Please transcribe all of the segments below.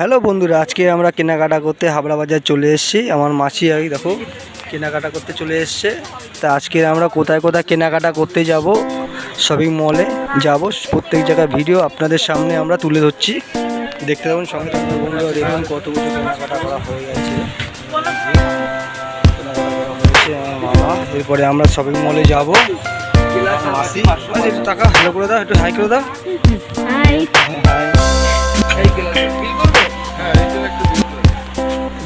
Hello বন্ধুরা, আজকে আমরা কেনাকাটা করতে হাবড়া বাজার চলে এসেছি। আমার মাসি আগে দেখো কেনাকাটা করতে চলে এসছে। তা আজকে আমরা কোথায় কোথায় কেনাকাটা করতে যাব, শপিং মলে যাব, প্রত্যেক জায়গায় ভিডিও আপনাদের সামনে আমরা তুলে ধরছি। দেখতে থাকুন সঙ্গে সঙ্গে বন্ধুরা। দেখুন কত কিছু কেনাকাটা করা হয়ে গেছে, আমার মামা। এরপরে আমরা শপিং মলে যাব। মাসি একটু টাকা হ্যালো করে দাও, একটু হাই করে দাও।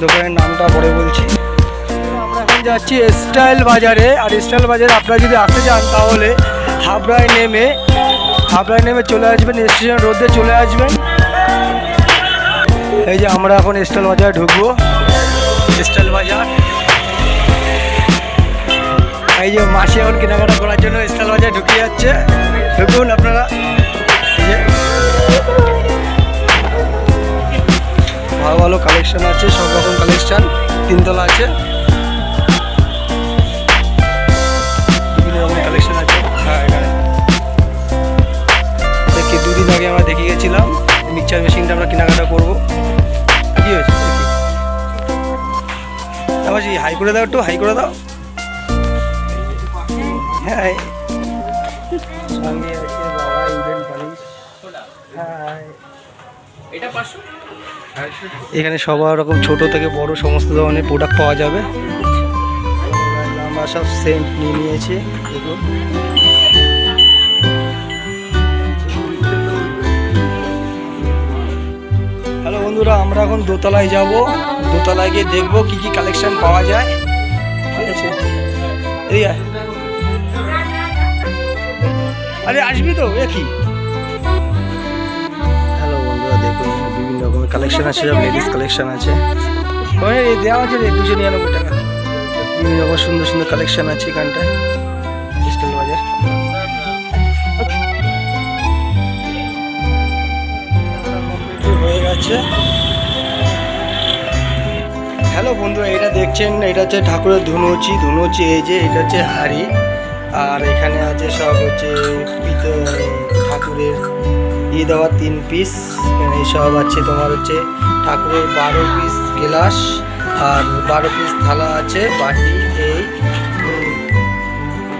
দোকানের নামটা পরে বলছি। আমরা এখন যাচ্ছি স্টাইল বাজারে। আর স্টাইল বাজারে আপনারা যদি আসতে চান তাহলে হাবড়ায় নেমে চলে আসবেন, স্টেশন রোডে চলে আসবেন। এই যে আমরা এখন স্টাইল বাজারে ঢুকবো। স্টাইল বাজার, এই যে মাসি এখন কেনাকাটা করার জন্য স্টাইল বাজারে ঢুকে যাচ্ছে। ঢুকুন আপনারা। ভালো ভালো কালেকশন আছে, সব রকম কালেকশন। তিনতলা আছে, বিভিন্ন রকম কালেকশন আছে। হ্যাঁ, এখানে দেখি দুদিন আগে আমরা দেখে গেছিলাম মিক্সচার মেশিনটা আমরা কেনাকাটা করবো। কি হয়েছে আমার হাই করে দাও, একটু হাই করে দাও। হ্যাঁ, সঙ্গে আছে বাবা ইভেন পালিশ। হ্যাঁ, এটা 500। এখানে সব রকম ছোট থেকে বড় সমস্ত ধরনের প্রোডাক্ট পাওয়া যাবে। আমরা সব সেন্ট নিয়ে নিয়েছি। হ্যালো বন্ধুরা, আমরা এখন দোতলায় যাব। দোতলায় গিয়ে দেখবো কি কি কালেকশন পাওয়া যায়। ঠিক আছে, আরে আসবি তো একই। বিভিন্ন রকমের কালেকশন আছে, সব লেডিস কালেকশন আছে। দেওয়া আছে রে 299 টাকা। বিভিন্ন রকম সুন্দর সুন্দর কালেকশন আছে এখানটায় স্টাইল বাজার। হয়ে গেছে। হ্যালো বন্ধুরা, এটা দেখছেন, এটা হচ্ছে ঠাকুরের ধুনুচি। এই যে এটা হচ্ছে হাড়ি। আর এখানে আছে সব হচ্ছে ঠাকুরের দেওয়া 3 পিস। এখানে সব আছে তোমার হচ্ছে ঠাকুরের 12 পিস গ্লাস আর 12 পিস থালা আছে, বাটি। এই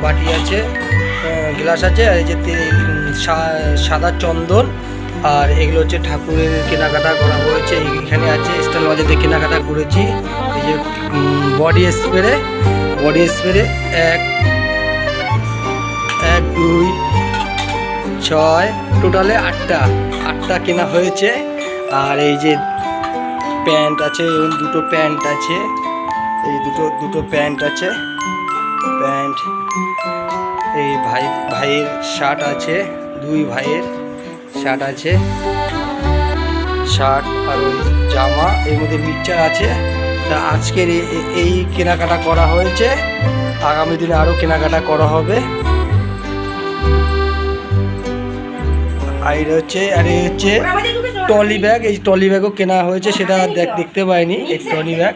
বাটি আছে, গ্লাস আছে। আর এই যে সাদা চন্দন। আর এগুলো হচ্ছে ঠাকুরের কেনাকাটা করা হয়েছে। এখানে আছে স্টাইল বাজারে কেনাকাটা করেছি। এই যে বডি স্প্রে 1 2 6 টোটালে 8টা কেনা হয়েছে। আর এই যে প্যান্ট আছে, দুটো প্যান্ট আছে। এই দুটো প্যান্ট আছে, প্যান্ট। এই ভাইয়ের শার্ট আছে, 2 ভাইয়ের শার্ট আছে, শার্ট আর ওই জামা। এর মধ্যে মিক্সচার আছে। তা আজকের এই কেনাকাটা করা হয়েছে। আগামী দিনে আরও কেনাকাটা করা হবে। আর হচ্ছে ট্রলি ব্যাগ। এই ট্রলি ব্যাগও কেনা হয়েছে, সেটা দেখতে পাইনি। এই ট্রলি ব্যাগ